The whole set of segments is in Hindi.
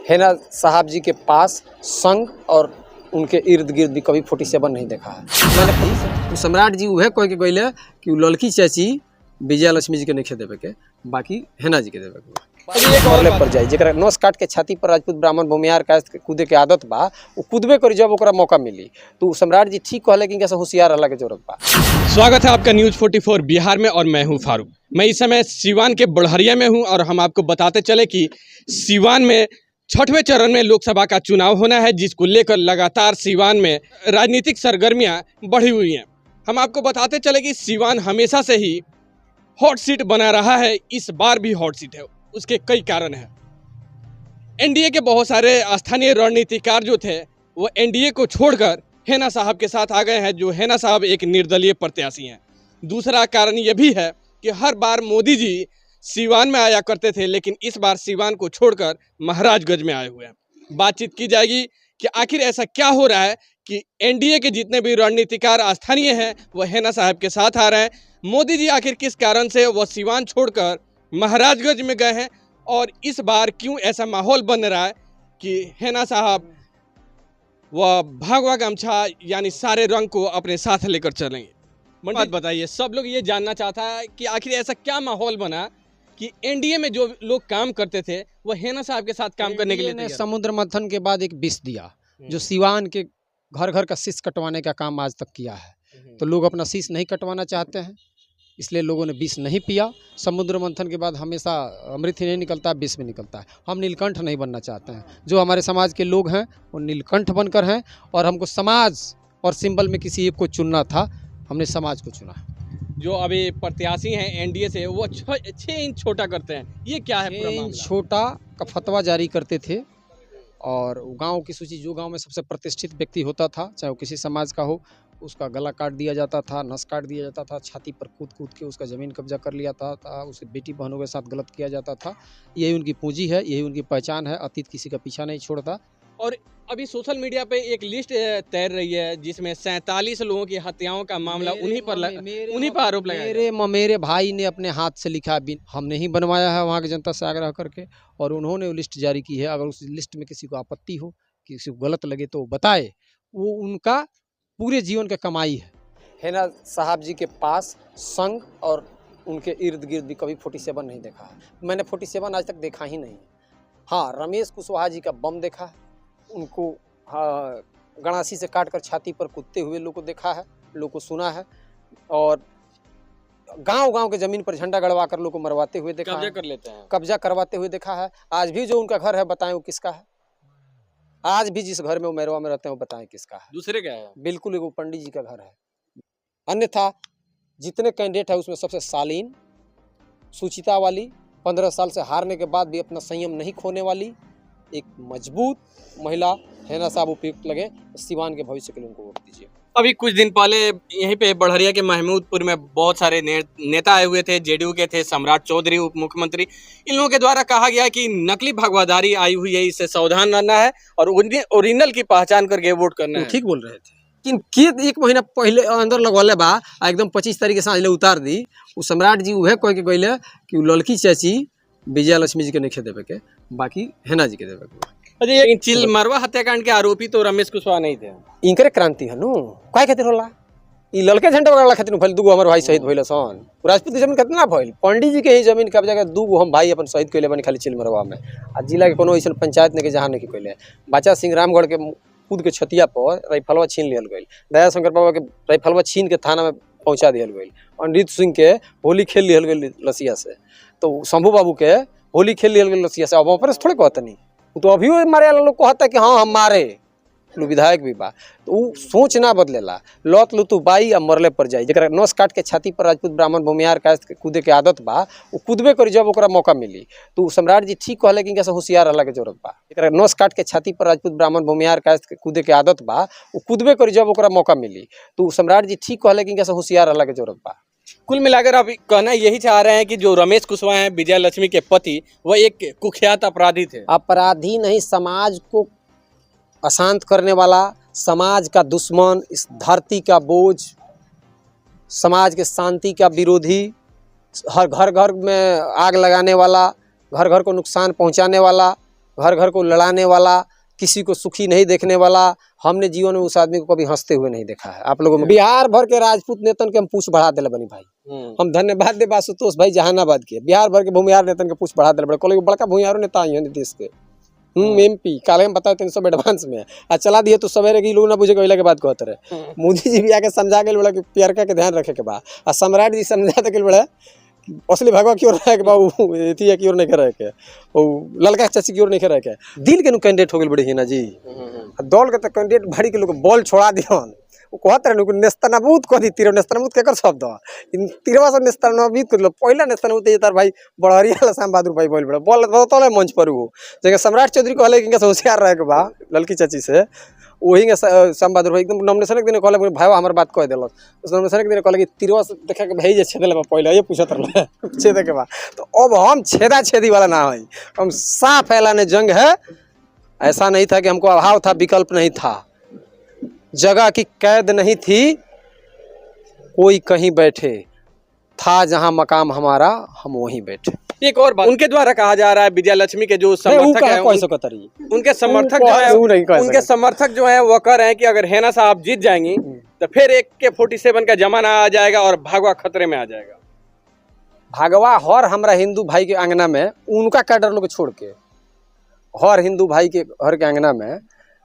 हेना साहब जी के पास संघ और उनके इर्द गिर्द भी कभी 47 नहीं देखा है। मैंने सम्राट जी उहे कह के गईले कि उ लड़की चाची विजया लक्ष्मी जी के नहीं देवे के, बाकी हेना जी के देवे के मरले पर जाए। जरा नोस काट के छाती पर राजपूत ब्राह्मण भूमिहार का कूदे के आदत बा, वो कूदबे करी जब ओकरा मौका मिली। तो सम्राट जी ठीक कहले कि इनका होशियार रहला के जरूरत बा। स्वागत है आपका न्यूज़ 44 बिहार में और मैं हूं फारूक। मैं इस समय सीवान के बढ़हरिया में हूं और हम आपको बताते चले कि सीवान में 6वें चरण में लोकसभा का चुनाव होना है, जिसको लेकर लगातार सीवान में राजनीतिक सरगर्मियां बढ़ी हुई हैं। हम आपको बताते चले कि सीवान हमेशा से ही हॉट सीट बना रहा है, इस बार भी हॉट सीट है। उसके कई कारण हैं। एनडीए के बहुत सारे स्थानीय रणनीतिकार जो थे वो एनडीए को छोड़कर हेना साहब के साथ आ गए हैं, जो हेना साहब एक निर्दलीय प्रत्याशी हैं। दूसरा कारण यह भी है कि हर बार मोदी जी सीवान में आया करते थे, लेकिन इस बार सीवान को छोड़कर महाराजगंज में आए हुए हैं। बातचीत की जाएगी कि आखिर ऐसा क्या हो रहा है कि एनडीए के जितने भी रणनीतिकार स्थानीय हैं वो हेना साहब के साथ आ रहे हैं। मोदी जी आखिर किस कारण से वो सीवान छोड़कर महाराजगंज में गए हैं और इस बार क्यों ऐसा माहौल बन रहा है कि हेना साहब वह भगवा गमछा यानी सारे रंग को अपने साथ लेकर चलेंगे। बात बताइए, सब लोग ये जानना चाहता है कि आखिर ऐसा क्या माहौल बना कि एनडीए में जो लोग काम करते थे वो हेना साहब के साथ काम करने के लिए ने समुद्र मंथन के बाद एक विष दिया जो सीवान के घर घर का शीश कटवाने का काम आज तक किया है। तो लोग अपना शीश नहीं कटवाना चाहते हैं, इसलिए लोगों ने विष नहीं पिया। समुद्र मंथन के बाद हमेशा अमृत ही नहीं निकलता, विष भी निकलता है। हम नीलकंठ नहीं बनना चाहते हैं। जो हमारे समाज के लोग हैं वो नीलकंठ बनकर हैं और हमको समाज और सिंबल में किसी एक को चुनना था, हमने समाज को चुना। जो अभी प्रत्याशी हैं एनडीए से वो 6 इंच छोटा करते हैं, ये क्या है पूरा मामला? छोटा का फतवा जारी करते थे और गांव की सूची, जो गांव में सबसे प्रतिष्ठित व्यक्ति होता था, चाहे वो किसी समाज का हो, उसका गला काट दिया जाता था, नस काट दिया जाता था, छाती पर कूद कूद के उसका ज़मीन कब्जा कर लिया था, उसे बेटी बहनों के साथ गलत किया जाता था। यही उनकी पूंजी है, यही उनकी पहचान है। अतीत किसी का पीछा नहीं छोड़ता। और अभी सोशल मीडिया पे एक लिस्ट तैर रही है जिसमें 47 लोगों की हत्याओं का मामला उन्हीं पर आरोप लगाया। मेरे भाई ने अपने हाथ से लिखा, हमने ही बनवाया है वहाँ की जनता से आग्रह करके, और उन्होंने वो लिस्ट जारी की है। अगर उस लिस्ट में किसी को आपत्ति हो, किसी को गलत लगे तो वो बताए, वो उनका पूरे जीवन का कमाई है। हेना साहब जी के पास संघ और उनके इर्द गिर्द भी कभी 47 नहीं देखा है। मैंने 47 आज तक देखा ही नहीं। हाँ, रमेश कुशवाहा जी का बम देखा है, उनको गणासी से काट कर छाती पर कूदते हुए लोग को देखा है, लोग को सुना है, और गांव-गांव के जमीन पर झंडा गड़वा कर लोग को मरवाते हुए देखा है, कब्जा कर लेते हैं, कब्जा करवाते हुए देखा है। आज भी जो उनका घर है बताएं वो किसका है? आज भी जिस घर में वो मैरवा में रहते हैं वो बताएं किसका है? दूसरे क्या है? बिल्कुल वो पंडित जी का घर है। अन्यथा जितने कैंडिडेट है उसमें सबसे शालीन, सुचिता वाली, 15 साल से हारने के बाद भी अपना संयम नहीं खोने वाली एक मजबूत महिला हेना साहब उपयुक्त लगे। सीवान के भविष्य के लिए उनको वोट दीजिए। अभी कुछ दिन पहले यहीं पे बढ़हरिया के महमूदपुर में बहुत सारे नेता आए हुए थे, जेडीयू के थे, सम्राट चौधरी उप मुख्यमंत्री। इन लोगों के द्वारा कहा गया कि नकली भगवादारी आई हुई है, इससे सावधान रहना है और ओरिजिनल की पहचान करके वोट करना है। ठीक बोल रहे थे, कि 1 महीना पहले अंदर लगवाले बा, एकदम 25 तारीख के साँझ उतार दी। वो सम्राट जी उहे कह के गईले कि लड़की चाची विजया लक्ष्मी जी के नहीं देवे के, बाकी हेना जी के देवे के। अरे चिल मरवा हत्याकांड के आरोपी तो रमेश कुशवाहा नहीं थे। इनकरे क्रांति है नु काय खातिर होला? ई ललके झंडा वाला खातिर भइल, दूगो हमर भाई शहीद भइल सन। राजपूत जमीन कितना भइल? पंडित जी के ही जमीन कब्जा के दूगो हम भाई अपन शहीद कइले बनी खाली चिलमरवा में। आ जिला के कोनो ऐसन पंचायत ने के जहां नहीं कइले। बच्चा सिंह रामगढ़ के कूद के छतिया पर राइफलवा छीन लियल गइल। दया शंकर बाबा के राइफलवा छीन के थाना में पहुंचा दियल गइल। अनिरुद्ध सिंह के होली खेल लियल गइल लसिया से। तो शंभू बाबू के होली खेल लियल गइल लसिया से। अब ऊपर से थोड़े कहतनी, तो अभी मारे वाला लोग कहता कि हाँ हम मारे, विधायक भी बा। तो वो सोच ना बदलेला, लौत लुतु बाई आ मरले पर जाई। जरा नस काट के छाती पर राजपूत ब्राह्मण भूमिहार का कूदे के आदत बा, वो कूदबे करी जब ओकरा मौका मिली। तो सम्राट जी ठीक कहले कि इनका होशियार रहला के जरूरत बा। जरा नस काट के छाती पर राजपूत ब्राह्मण भूमिहार का कूदे के आदत बा, वो कूदबे करी जब ओकरा मौका मिली। तो सम्राट जी ठीक कहले कि इनका होशियार रहला के जरूरत बा। कुल मिलाकर आप कहना यही चाह रहे हैं कि जो रमेश कुशवाहा हैं विजया लक्ष्मी के पति, वह एक कुख्यात अपराधी थे। अपराधी नहीं, समाज को अशांत करने वाला, समाज का दुश्मन, इस धरती का बोझ, समाज के शांति का विरोधी, हर घर घर में आग लगाने वाला, घर घर को नुकसान पहुंचाने वाला, घर घर को लड़ाने वाला, किसी को सुखी नहीं देखने वाला, हमने जीवन में उस आदमी को कभी हंसते हुए नहीं देखा है। आप लोगों में बिहार भर के राजपूत नेतन के हम पूछ बढ़ा दिले बनी भाई। हम धन्यवाद दे आशुतोष भाई जहानाबाद के, बिहार भर के भूमिहार नेतन के पूछ बढ़ा दिले बड़े, कोई बड़का भूमिहार नेता आई है देश के। MP काले हम बताओ 300 एडवांस में आज चला दिए तो सवेरे की लोग ना बुझे कहला के बात कहते रहे। मोदी जी भी आके समझा के बोला कि पियरका के ध्यान रखे के बा, आ सम्राट जी समझा दे के बोला असली भगवा की ओर रहे के बा, एथी की ओर नहीं करे के, ओ ललका चाची की ओर नहीं करे के। दिल के नु कैंडिडेट हो गेल बड़ी हिना जी, दौड़ के त कैंडिडेट भड़ी के लोग बॉल छोड़ा दियन, वो कहत रहे नु नेस्तनाबूत कह दी, तीर नेस्तनाबूत केकर शब्द इन तीरवा से नेस्तनाबूत कर लो, पहिला नेस्तनाबूत ये तार भाई बड़हरिया शाम बहादुर भाई बोल बड़ा बॉल तले मंच पर हो जगह सम्राट चौधरी कहले कि इनका होशियार रहे के बा ललकी चाची से, वही शाम बहादुर भाई एकदम नॉमिनेशन के दिन कहले भाई हमार बात कह देलक, उस नॉमिनेशन के दिन कहले कि तीरवा से देखा के भाई जे छेदले बा पहले ये पूछत रहे छेदे के बा। तो अब हम छेदा छेदी वाला ना है, हम साफ ऐलान जंग है। ऐसा नहीं था कि हमको अभाव था, विकल्प नहीं था, जगह की कैद नहीं थी, कोई कहीं बैठे था, जहां मकाम हमारा हम वहीं बैठे। एक और बात, उनके द्वारा कहा जा रहा है विजया लक्ष्मी के जो समर्थक हैं उनके समर्थक जो है उनके समर्थक जो है वो कह रहे हैं कि अगर हेना साहब जीत जाएंगी तो फिर AK-47 का जमाना आ जाएगा और भागवा खतरे में आ जाएगा। भागवा हर हमारा हिंदू भाई के आंगना में उनका कैडर लोग छोड़ के हर हिंदू भाई के घर के आंगना में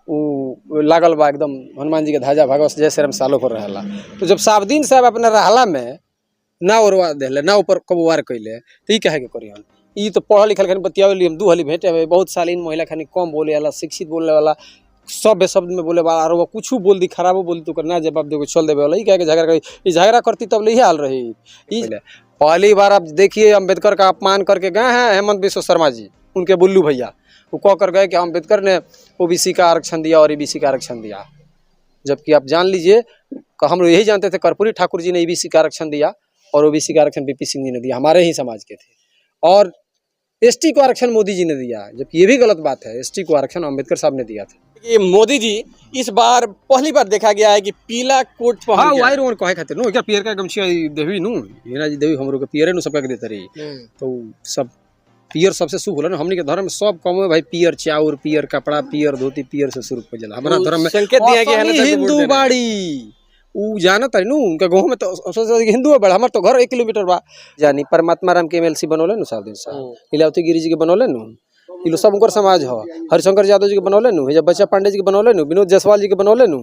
वो लागल बा एकदम हनुमान जी के ध्वजा भगवा जय श्री राम सालों पर रहला। तो जब साबुद्दीन साहब अपना रहला में ना उड़वा दिले ना ऊपर कबुआर कैले तो ये कहे के करियन, ये तो पढ़ल लिखल खानी बतियावे हम 2 हाली भेंटे हुए, बहुत सालीन महिला खानी कम बोले वाला, शिक्षित बोलने वाला, सभ्य शब्द में बोले वाला, और वो कुछ बोल दी खराबो बोल दी तो ना जवाब दे चल देवे वाला, ये कहे के झगड़ा करी, ये झगड़ा करती तब ले हाल रही। पहली बार आप देखिए अम्बेडकर का अपमान करके गए हैं हेमंत बिश्व शर्मा जी, उनके बुल्लू भैया, वो कह कर गए कि अम्बेडकर ने OBC का आरक्षण दिया और EBC का आरक्षण दिया, जबकि आप जान लीजिए हम यही जानते थे कर्पूरी ठाकुर जी ने EBC का आरक्षण दिया और OBC का आरक्षण BP सिंह जी ने दिया, हमारे ही समाज के थे, और ST को आरक्षण मोदी जी ने दिया, जबकि ये भी गलत बात है, ST को आरक्षण अम्बेडकर साहब ने दिया था। ये मोदी जी इस बार पहली बार देखा गया है कि पीला कोट पहन हाँ वायर और कहे खातिर नो क्या पियर का गमछिया देवी नु हिना जी देवी हमरो के पियरे नु सबका के देते रही, तो सब पियर सबसे शुभ होला ना, हमनी के धर्म में सब कम है भाई, पियर चाउर, पियर कपड़ा, पियर धोती, पियर से शुरू हो जाला हमारा धर्म में। संकेत दिया गया है हिंदू बाड़ी उ जानत है नु उनका गांव में तो सोच हिंदू है बड़ा, हमार तो घर 1 किलोमीटर बा जानी। परमात्मा राम के MLC बनोले नु साहब दिन साहब, लीलावती गिरी जी के बनोले नु, ये सब उनकर समाज हो, हरिशंकर यादव जी के बनोले नु, जब बच्चा पांडे जी के बनोले नु, विनोद जायसवाल जी के बनोले नु,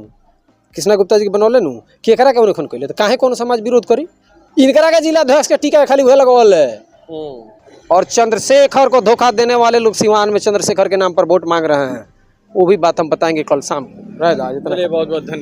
कृष्णा गुप्ता जी के बनोले नु, केकरा के उनखन कइले तो काहे कोनो समाज विरोध करी, इनकरा का जिला अध्यक्ष के टीका खाली हुए लगवाल है। और चंद्रशेखर को धोखा देने वाले लोग सिवान में चंद्रशेखर के नाम पर वोट मांग रहे हैं, वो भी बात हम बताएंगे कल शाम। रह जा, बहुत बहुत धन्यवाद।